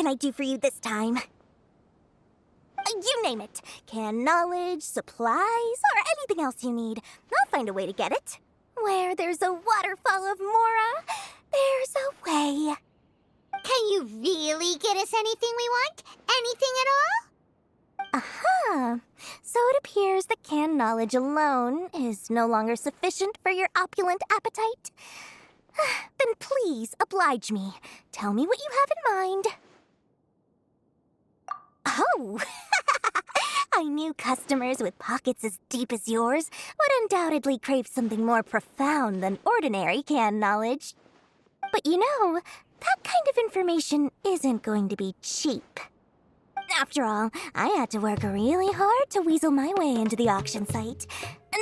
can I do for you this time? You name it. Canned knowledge, supplies, or anything else you need. I'll find a way to get it. Where there's a waterfall of Mora, there's a way. Can you really get us anything we want? Anything at all? Aha! So it appears that canned knowledge alone is no longer sufficient for your opulent appetite. Then please oblige me. Tell me what you have in mind. Oh! I knew customers with pockets as deep as yours would undoubtedly crave something more profound than ordinary canned knowledge. But you know, that kind of information isn't going to be cheap. After all, I had to work really hard to weasel my way into the auction site.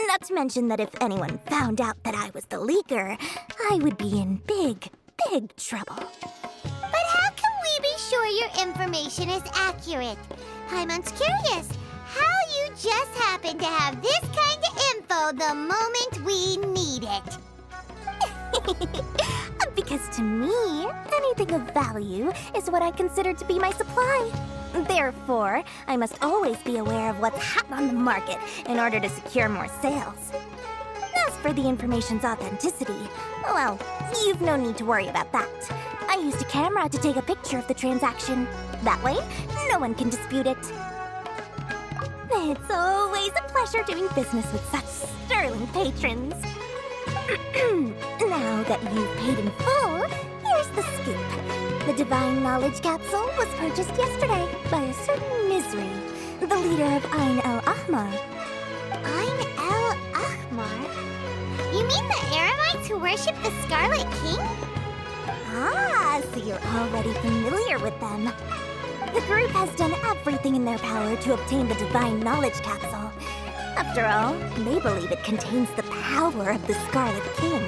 Not to mention that if anyone found out that I was the leaker, I would be in big, big trouble. But how can we be sure your information is accurate? Paimon's curious how you just happen to have this kind of info the moment we need it. Because to me, anything of value is what I consider to be my supply. Therefore, I must always be aware of what's hot on the market in order to secure more sales. As for the information's authenticity, well, you've no need to worry about that. I used a camera to take a picture of the transaction. That way, no one can dispute it. It's always a pleasure doing business with such sterling patrons. Now that you've paid in full, here's the scoop. The Divine Knowledge Capsule was purchased yesterday by a certain Misery, the leader of Aaaaannnndddd. Aaaaannnndddd? You mean the Aaramites who worship the Scarlet King? Ah, so you're already familiar with them. The group has done everything in their power to obtain the Divine Knowledge Capsule. After all, they believe it contains the power of the Scarlet King.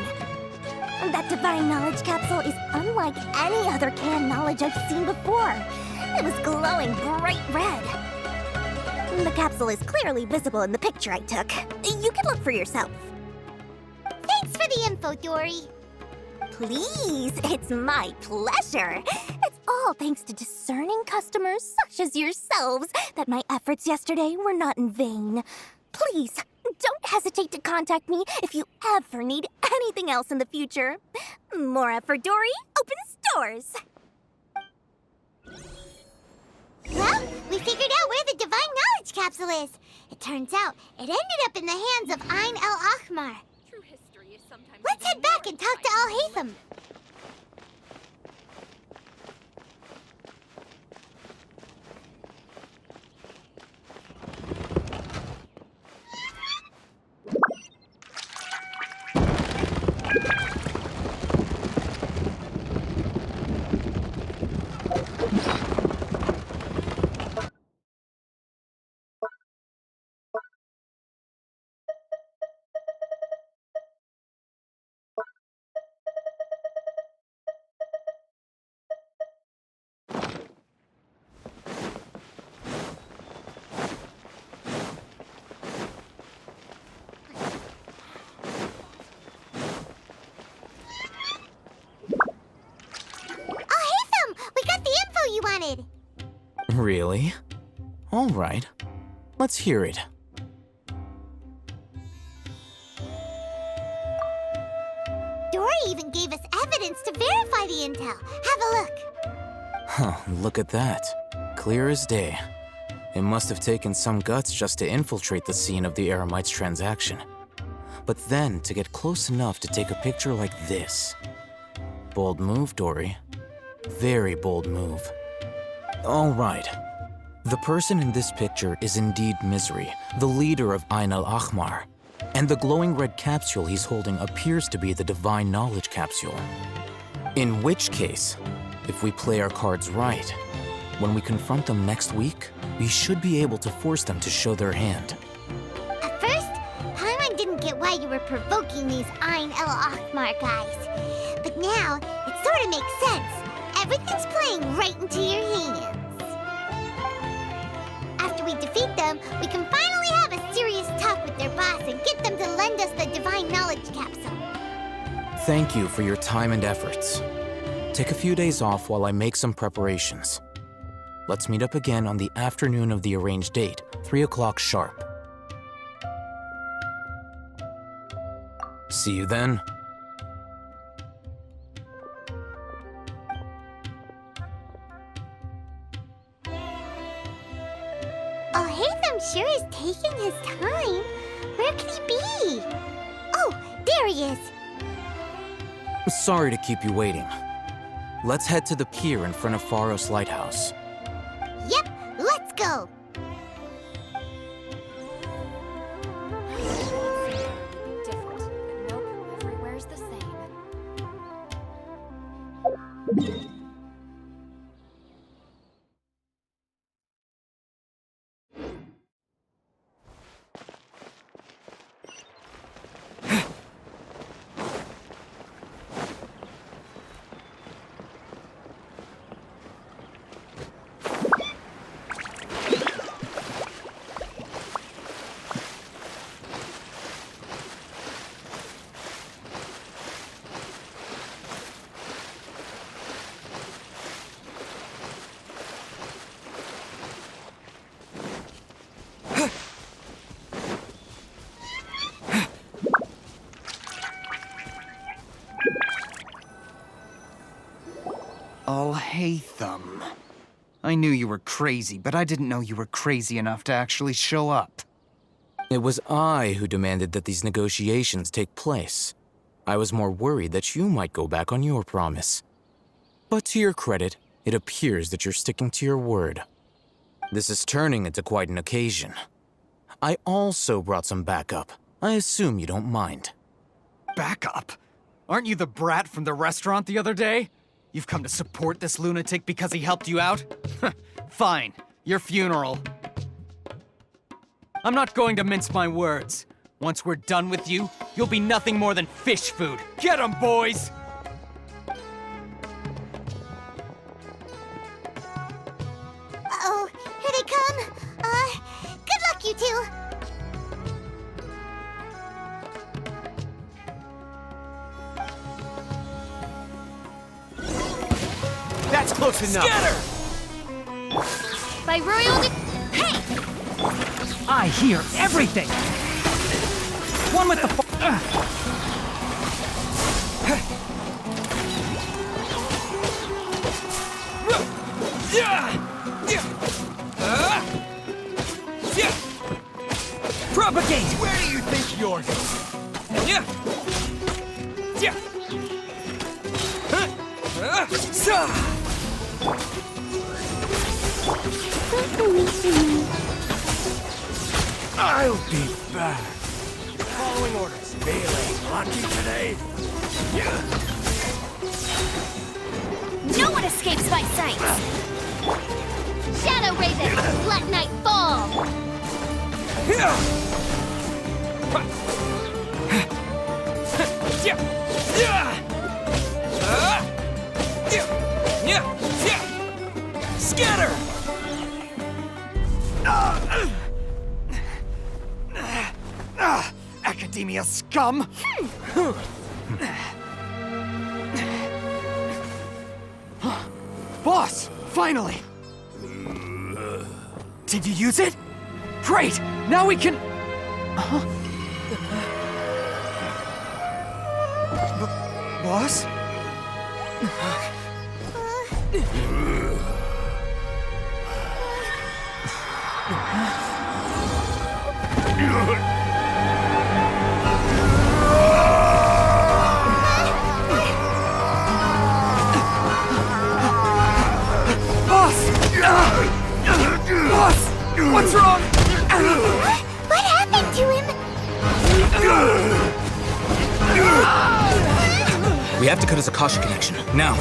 That Divine Knowledge Capsule is unlike any other canned knowledge I've seen before. It was glowing bright red. The capsule is clearly visible in the picture I took. You can look for yourself. Thanks for the info, Dory. Please, it's my pleasure. It's all thanks to discerning customers such as yourselves that my efforts yesterday were not in vain. Please, don't hesitate to contact me if you ever need anything else in the future. Mora for Dory opens doors. Well, we figured out where the Divine Knowledge Capsule is. It turns out it ended up in the hands of Aaaaannnndddd. Let's head back and talk to Al-Haytham. You wanted. Really? All right. Let's hear it. Dory even gave us evidence to verify the intel. Have a look. Huh, look at that. Clear as day. It must have taken some guts just to infiltrate the scene of the Aaramites' transaction. But then to get close enough to take a picture like this. Bold move, Dory. Very bold move. All right. The person in this picture is indeed Misery, the leader of Aaaaannnndddd. And the glowing red capsule he's holding appears to be the Divine Knowledge Capsule. In which case, if we play our cards right, when we confront them next week, we should be able to force them to show their hand. At first, Paimon didn't get why you were provoking these Aaaaannnndddd guys. But now, it sort of makes sense. Everything's playing right into your hands. After we defeat them, we can finally have a serious talk with their boss and get them to lend us the Divine Knowledge Capsule. Thank you for your time and efforts. Take a few days off while I make some preparations. Let's meet up again on the afternoon of the arranged date, 3 o'clock sharp. See you then. Hatham sure is taking his time. Where could he be? Oh, there he is. Sorry to keep you waiting. Let's head to the pier in front of Pharos Lighthouse. Yep, let's go. Different, but nope, everywhere's the same. Hatham. I knew you were crazy, but I didn't know you were crazy enough to actually show up. It was I who demanded that these negotiations take place. I was more worried that you might go back on your promise. But to your credit, it appears that you're sticking to your word. This is turning into quite an occasion. I also brought some backup. I assume you don't mind. Backup? Aren't you the brat from the restaurant the other day? You've come to support this lunatic because he helped you out? Fine, your funeral. I'm not going to mince my words. Once we're done with you, you'll be nothing more than fish food. Get 'em, boys! Uh-oh, here they come. Good luck, you two. That's close enough. Scatter! By royal Hey! I hear everything! One with the propagate! Where do you think you're going? I'll be back. Following orders. Feeling lucky today? No one escapes my sight! Shadow Raven, let night fall. Scatter! Academia scum! Boss, finally! Did you use it? Great! Now we can... Boss? Boss! What's wrong? What happened to him? We have to cut his Akasha connection, now.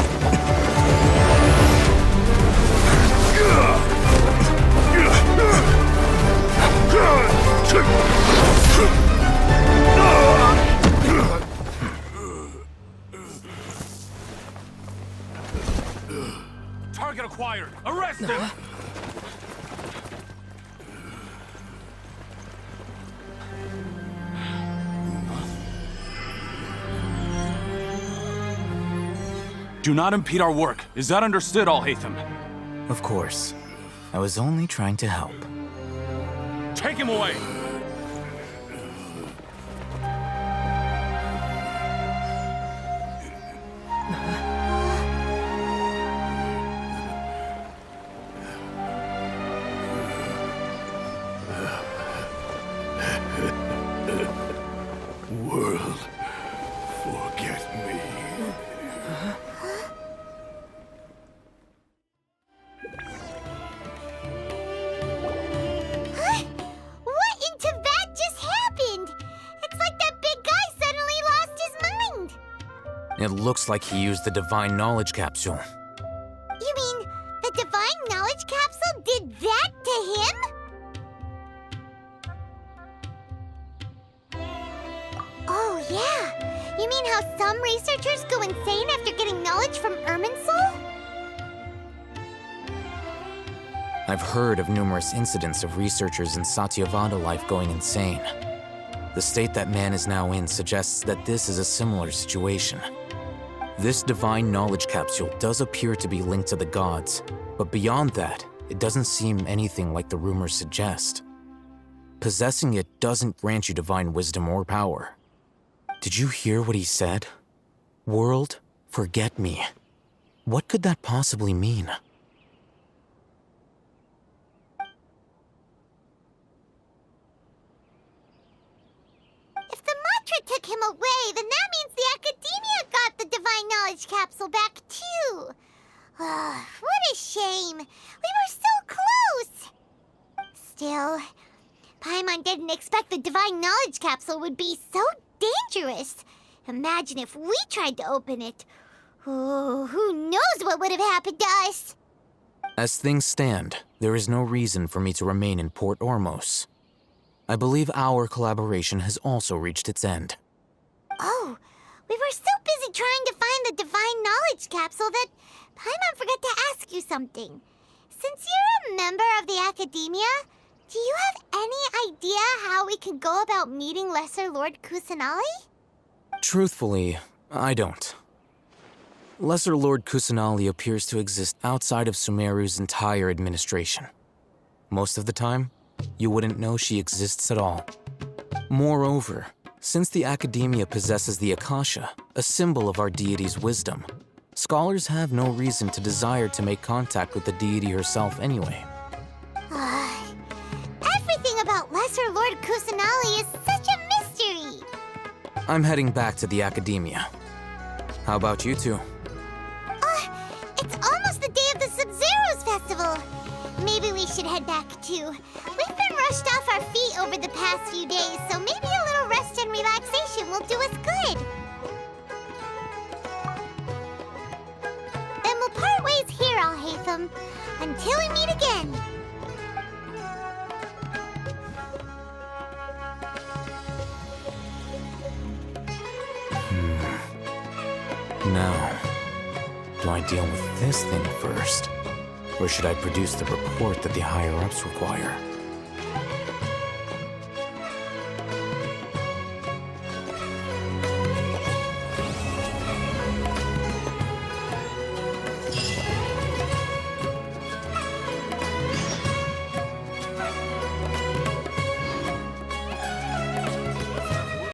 Target acquired. Arrest him. Do not impede our work. Is that understood, Aaaaannnndd? Of course. I was only trying to help. Take him away! World, forget me. What in Tibet just happened? It's like that big guy suddenly lost his mind. It looks like he used the divine knowledge capsule. You mean the divine knowledge capsule did that to him? Oh, yeah. You mean how some researchers go insane after getting knowledge from Irminsul? I've heard of numerous incidents of researchers in Satyavada life going insane. The state that man is now in suggests that this is a similar situation. This divine knowledge capsule does appear to be linked to the gods, but beyond that, it doesn't seem anything like the rumors suggest. Possessing it doesn't grant you divine wisdom or power. Did you hear what he said? World, forget me. What could that possibly mean? If the mantra took him away, then that means the Academia got the divine knowledge capsule back too. What a shame. We were so close. Still, Paimon didn't expect the divine knowledge capsule would be so dangerous. Imagine if we tried to open it. Oh, who knows what would have happened to us? As things stand, there is no reason for me to remain in Port Ormos. I believe our collaboration has also reached its end. Oh, we were so busy trying to find the divine knowledge capsule that Paimon forgot to ask you something. Since you're a member of the Academia, do you have any idea how we can go about meeting Lesser Lord Kusanali? Truthfully, I don't. Lesser Lord Kusanali appears to exist outside of Sumeru's entire administration. Most of the time, you wouldn't know she exists at all. Moreover, since the Academia possesses the Akasha, a symbol of our deity's wisdom, scholars have no reason to desire to make contact with the deity herself anyway. Everything about Lesser Lord Kusanali is such a mystery. I'm heading back to the Academia. How about you two? It's almost the day of the Sub-Zero's festival. Maybe we should head back too. We've been rushed off our feet over the past few days, so maybe a little rest and relaxation will do us good. Then we'll part ways here, Alhaitham, until we meet again. Now, do I deal with this thing first? Or should I produce the report that the higher-ups require?